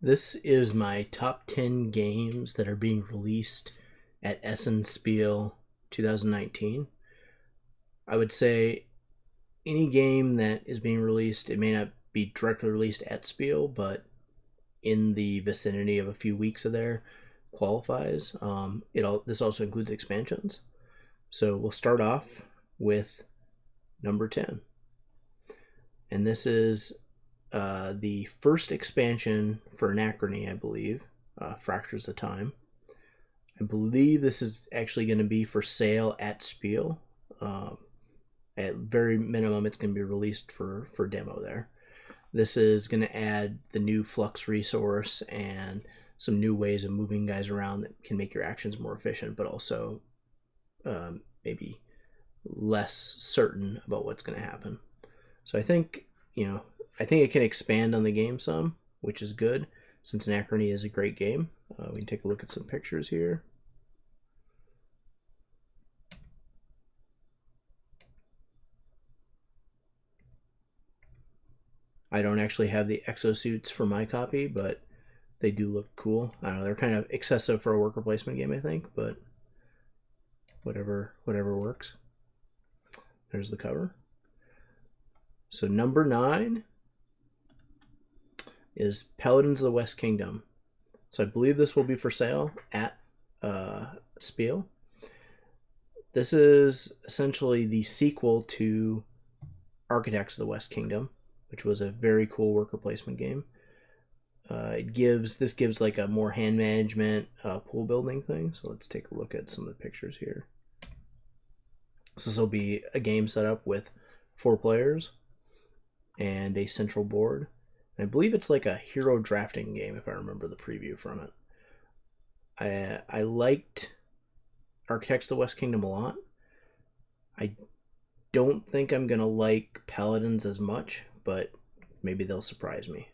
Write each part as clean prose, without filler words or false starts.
This is my top 10 games that are being released at Essen Spiel 2019. I would say any game that is being released, it may not be directly released at Spiel, but in the vicinity of a few weeks of there qualifies. This also includes expansions. So we'll start off with number 10. And this is the first expansion for Anachrony, I believe, Fractures of Time. I believe this is actually going to be for sale at Spiel. At very minimum, it's going to be released for demo there. This is going to add the new Flux resource and some new ways of moving guys around that can make your actions more efficient, but also maybe less certain about what's going to happen. So I think it can expand on the game some, which is good, since Anachrony is a great game. We can take a look at some pictures here. I don't actually have the exosuits for my copy, but they do look cool. I don't know, they're kind of excessive for a worker placement game, I think, but whatever works. There's the cover. So number 9 is Paladins of the West Kingdom. So I believe this will be for sale at Spiel. This is essentially the sequel to Architects of the West Kingdom, which was a very cool worker placement game. This gives like a more hand management pool building thing. So let's take a look at some of the pictures here. So this will be a game set up with 4 players and a central board. And I believe it's like a hero drafting game, if I remember the preview from it. I liked Architects of the West Kingdom a lot. I don't think I'm going to like Paladins as much, but maybe they'll surprise me.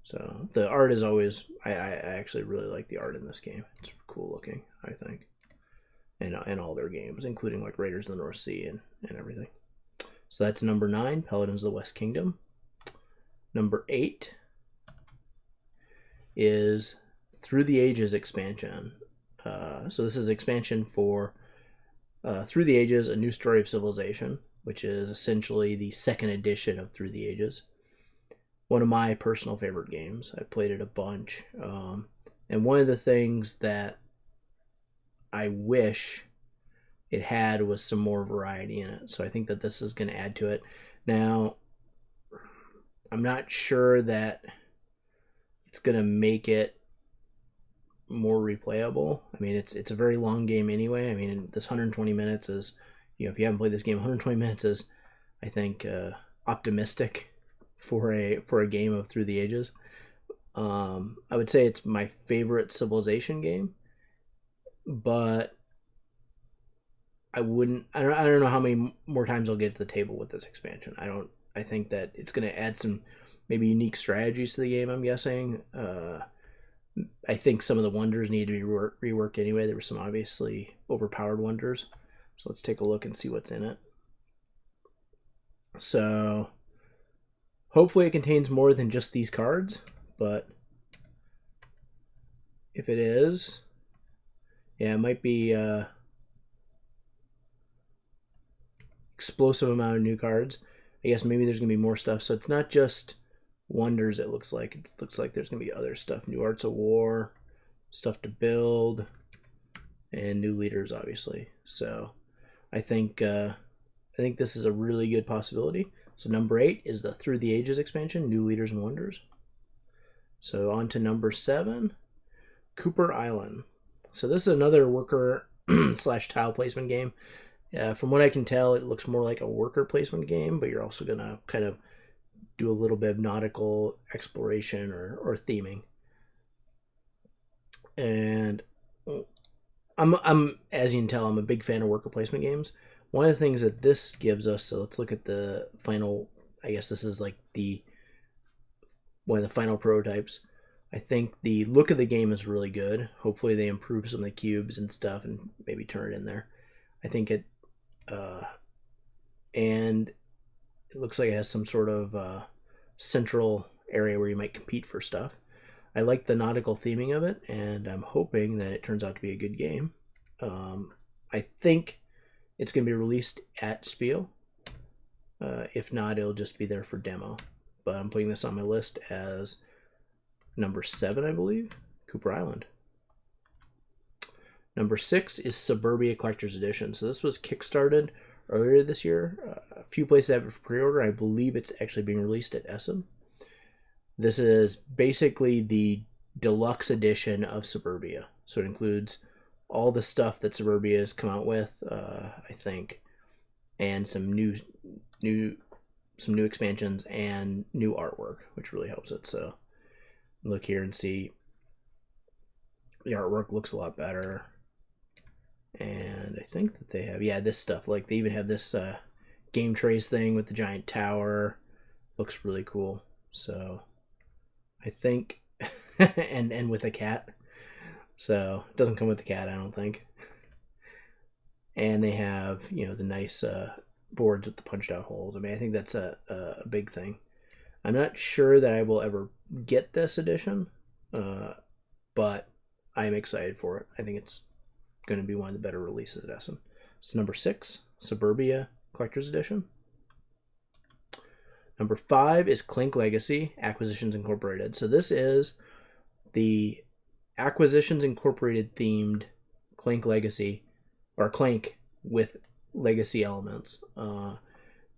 So the art is always, I actually really like the art in this game. It's cool looking, I think. And all their games, including like Raiders of the North Sea and everything. So that's number 9, Paladins of the West Kingdom. Number 8 is Through the Ages expansion. So this is expansion for Through the Ages, A New Story of Civilization, which is essentially the second edition of Through the Ages. One of my personal favorite games. I played it a bunch. And one of the things that I wish it had was some more variety in it. So I think that this is going to add to it. Now, I'm not sure that it's going to make it more replayable. I mean, it's a very long game anyway. I mean, this 120 minutes is, if you haven't played this game, 120 minutes is, I think, optimistic for a game of Through the Ages. I would say it's my favorite Civilization game, but I don't know how many more times I'll get to the table with this expansion. I think that it's going to add some maybe unique strategies to the game, I'm guessing. I think some of the wonders need to be reworked anyway. There were some obviously overpowered wonders. So let's take a look and see what's in it. So hopefully it contains more than just these cards, but if it is, yeah, it might be explosive amount of new cards. I guess maybe there's going to be more stuff. So it's not just wonders, it looks like. It looks like there's going to be other stuff. New Arts of War, stuff to build, and new leaders, obviously. So I think this is a really good possibility. So number 8 is the Through the Ages expansion, New Leaders and Wonders. So on to number 7, Cooper Island. So this is another worker / tile placement game. From what I can tell, it looks more like a worker placement game, but you're also going to kind of do a little bit of nautical exploration or theming. And I'm as you can tell, I'm a big fan of worker placement games. One of the things that this gives us, so let's look at the final, I guess this is like one of the final prototypes. I think the look of the game is really good. Hopefully they improve some of the cubes and stuff and maybe turn it in there. I think it, and it looks like it has some sort of central area where you might compete for stuff. I like the nautical theming of it, and I'm hoping that it turns out to be a good game. I think it's going to be released at Spiel. If not, it'll just be there for demo. But I'm putting this on my list as number 7, I believe, Cooper Island. Number 6 is Suburbia Collector's Edition. So this was kickstarted earlier this year. A few places have it for pre-order. I believe it's actually being released at Essen. This is basically the deluxe edition of Suburbia. So it includes all the stuff that Suburbia has come out with, I think, and some new expansions and new artwork, which really helps it. So look here and see the artwork looks a lot better. And I think that they have, yeah, this stuff. Like they even have this game trace thing with the giant tower. Looks really cool. So I think, and with a cat. So it doesn't come with the cat, I don't think. And they have, you know, the nice boards with the punched out holes. I mean, I think that's a big thing. I'm not sure that I will ever get this edition, but I'm excited for it. I think it's going to be one of the better releases at Essen. It's number 6, Suburbia Collector's Edition. Number 5 is Clink Legacy, Acquisitions Incorporated. So this is the Acquisitions Incorporated themed Clink Legacy, or Clank with legacy elements.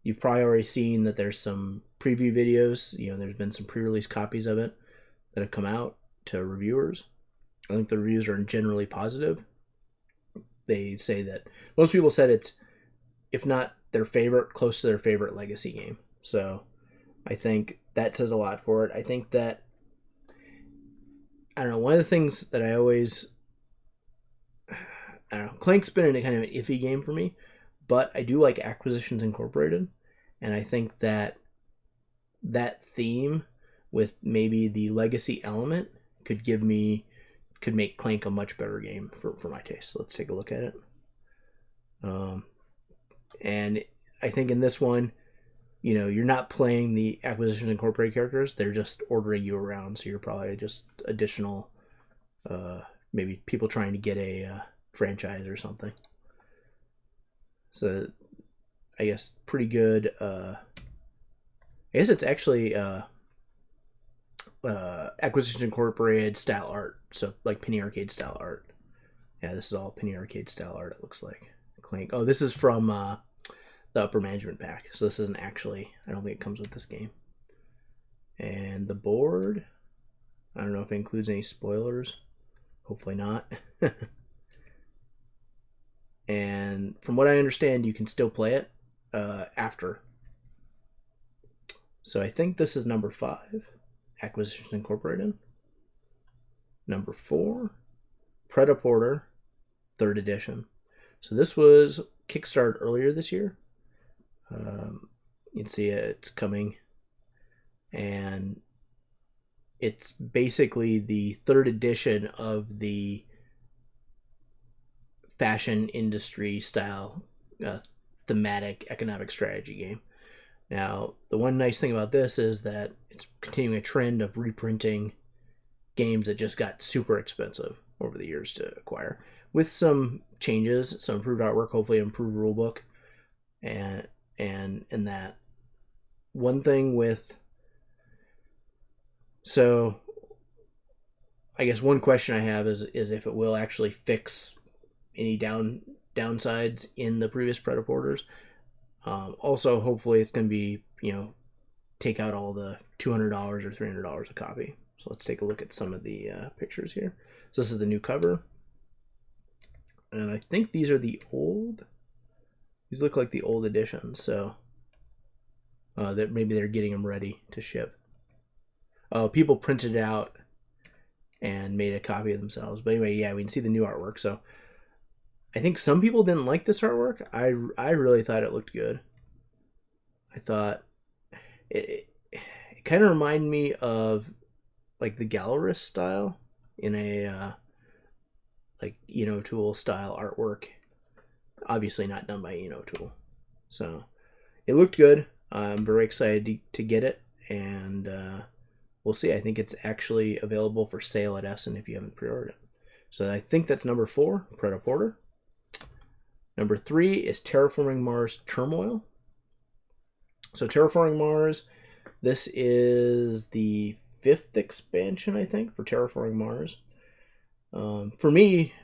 You've probably already seen that there's some preview videos. You know, there's been some pre-release copies of it that have come out to reviewers. I think the reviews are generally positive. They say that most people said it's, if not their favorite, close to their favorite legacy game. So I think that says a lot for it. I think that, I don't know, one of the things that I always, I don't know, Clank's been a kind of an iffy game for me, but I do like Acquisitions Incorporated, and I think that that theme with maybe the legacy element could make Clank a much better game for my taste. So let's take a look at it. And I think in this one, you know, you're not playing the Acquisitions Incorporated characters. They're just ordering you around. So you're probably just additional, maybe people trying to get a franchise or something. So I guess pretty good. I guess it's actually Acquisitions Incorporated style art. So like Penny Arcade style art. Yeah, this is all Penny Arcade style art, it looks like. Clank. Oh, this is from the Upper Management Pack. So this isn't actually, I don't think it comes with this game. And the board, I don't know if it includes any spoilers. Hopefully not. And from what I understand, you can still play it after. So I think this is number 5, Acquisitions Incorporated. Number 4, Pretaporter, 3rd edition. So this was kickstarted earlier this year. You can see it's coming, and it's basically the 3rd edition of the fashion industry style thematic economic strategy game. Now, the one nice thing about this is that it's continuing a trend of reprinting games that just got super expensive over the years to acquire, with some changes, some improved artwork, hopefully improved rulebook, and that. One thing with, so I guess one question I have is if it will actually fix any downsides in the previous Pretaporters. Also, hopefully it's going to be, you know, take out all the $200 or $300 a copy. So let's take a look at some of the pictures here. So this is the new cover. And I think these are the old, these look like the old editions. So that maybe they're getting them ready to ship. People printed it out and made a copy of themselves. But anyway, yeah, we can see the new artwork. So I think some people didn't like this artwork. I really thought it looked good. I thought it kind of reminded me of like the Gallerist style in a like Eno Tool style artwork. Obviously not done by Eno Tool. So it looked good. I'm very excited to get it, and we'll see. I think it's actually available for sale at Essen if you haven't pre-ordered it. So I think that's number 4, Pretaporter. Number 3 is Terraforming Mars Turmoil. So Terraforming Mars, this is the 5th expansion, I think, for Terraforming Mars. For me,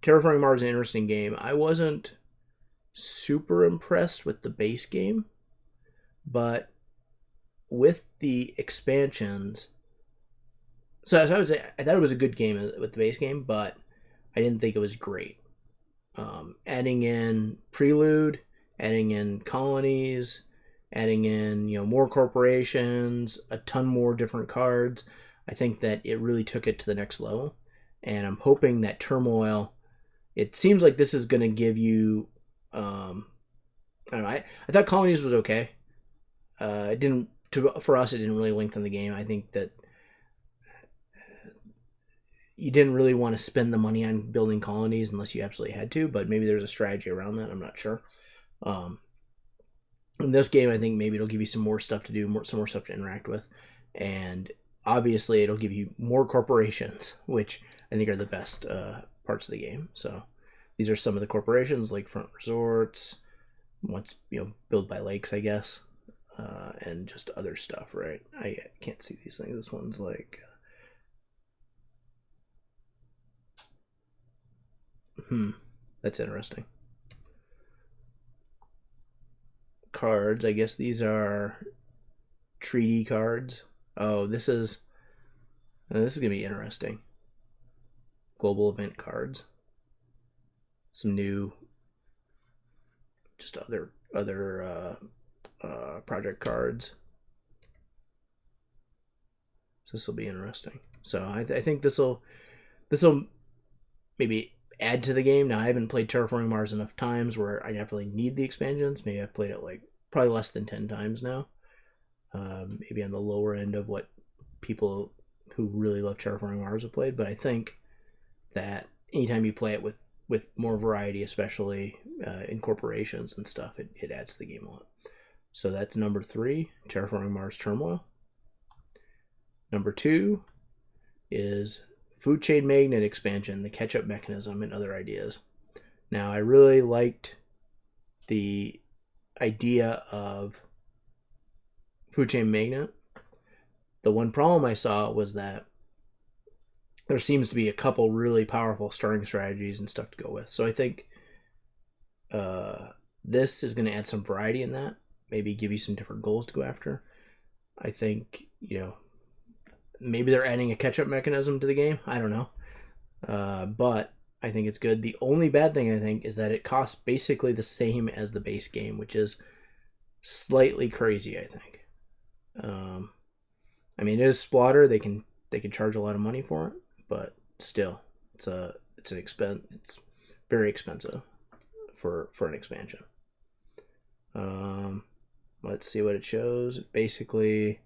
Terraforming Mars is an interesting game. I wasn't super impressed with the base game, but with the expansions, so I would say I thought it was a good game with the base game, but I didn't think it was great. Adding in Prelude, adding in colonies, adding in more corporations, a ton more different cards, I think that it really took it to the next level. And I'm hoping that Turmoil, it seems like this is going to give you, I don't know, I thought colonies was okay. It didn't, for us, it didn't really lengthen the game. I think that you didn't really want to spend the money on building colonies unless you absolutely had to, but maybe there's a strategy around that. I'm not sure. In this game, I think maybe it'll give you some more stuff to do, some more stuff to interact with, and obviously it'll give you more corporations, which I think are the best parts of the game. So these are some of the corporations, Lakefront Resorts, built by lakes, I guess, and just other stuff, right? I can't see these things. This one's like... that's interesting. Cards, I guess these are treaty cards. Oh, this is gonna be interesting. Global event cards. Some new, just other project cards. So this will be interesting. So I think this will maybe add to the game. Now, I haven't played Terraforming Mars enough times where I definitely need the expansions. Maybe I've played it like probably less than 10 times now. Maybe on the lower end of what people who really love Terraforming Mars have played. But I think that anytime you play it with more variety, especially in corporations and stuff, it adds to the game a lot. So that's number 3, Terraforming Mars Turmoil. Number 2 is Food Chain Magnet expansion, the catch-up mechanism, and other ideas. Now, I really liked the idea of Food Chain Magnet. The one problem I saw was that there seems to be a couple really powerful starting strategies and stuff to go with. So I think this is going to add some variety in that. Maybe give you some different goals to go after. I think, maybe they're adding a catch-up mechanism to the game. I don't know. But I think it's good. The only bad thing, I think, is that it costs basically the same as the base game, which is slightly crazy, I think. I mean, it is Splotter. They can charge a lot of money for it, but still, it's an expense. It's very expensive for an expansion. Let's see what it shows. Basically,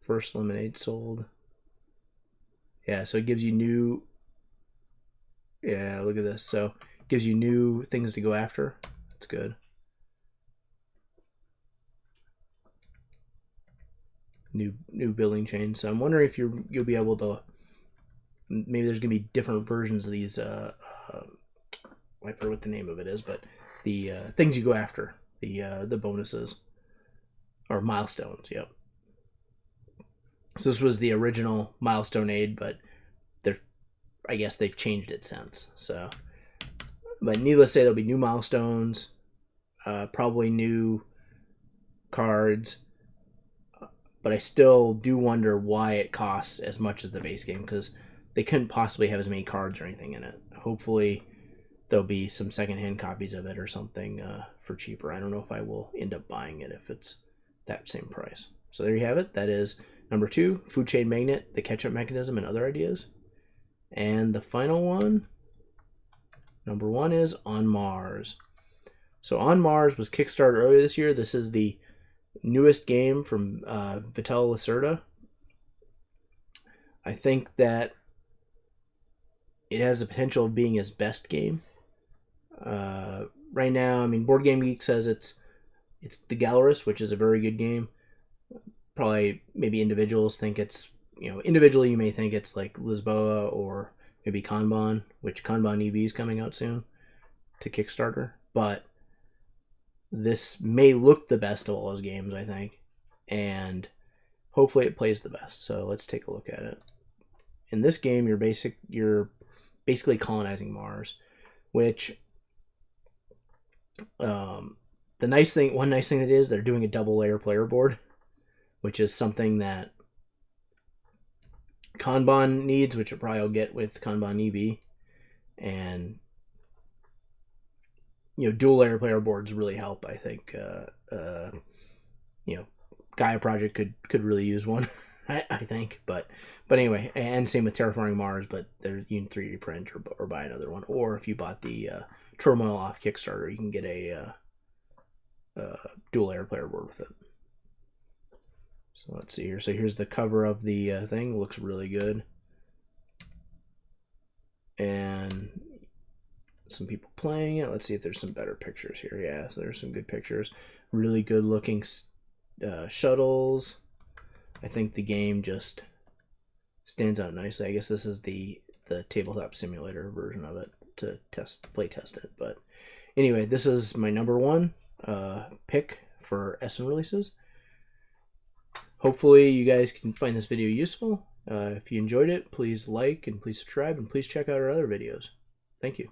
first lemonade sold. Yeah, so it gives you new... Yeah, look at this. So it gives you new things to go after. That's good. New building chains. So I'm wondering if you'll be able to... Maybe there's going to be different versions of these... I forget what the name of it is, but the things you go after. The bonuses. Or milestones, yep. So this was the original milestone aid, but I guess they've changed it since. So, but needless to say, there'll be new milestones, probably new cards. But I still do wonder why it costs as much as the base game, because they couldn't possibly have as many cards or anything in it. Hopefully, there'll be some secondhand copies of it or something for cheaper. I don't know if I will end up buying it if it's that same price. So there you have it. That is number 2, Food Chain Magnet, the catch-up mechanism, and other ideas. And the final one, number 1, is On Mars. So On Mars was kickstarted earlier this year. This is the newest game from Vital Lacerda. I think that it has the potential of being his best game. Right now, I mean, Board Game Geek says it's It's the Gallerist, which is a very good game. Probably maybe individuals think it's, individually you may think it's like Lisboa or maybe Kanban, which Kanban EV is coming out soon to Kickstarter. But this may look the best of all those games, I think. And hopefully it plays the best. So let's take a look at it. In this game, you're basically colonizing Mars, which one nice thing that is they're doing a double layer player board, which is something that Kanban needs, which it probably will get with Kanban EV. And dual layer player boards really help. I think Gaia Project could really use one. I think, but anyway, and same with Terraforming Mars. But there you can 3D print or buy another one, or if you bought the Turmoil off Kickstarter, you can get a dual layer player board with it. So let's see here. So here's the cover of the thing. It looks really good, and some people playing it. Let's see if there's some better pictures here. Yeah, so there's some good pictures. Really good looking shuttles. I think the game just stands out nicely. I guess this is the tabletop simulator version of it to play test it. But anyway, this is my number one pick for Essen releases. Hopefully you guys can find this video useful. If you enjoyed it, please like and please subscribe, and please check out our other videos. Thank you.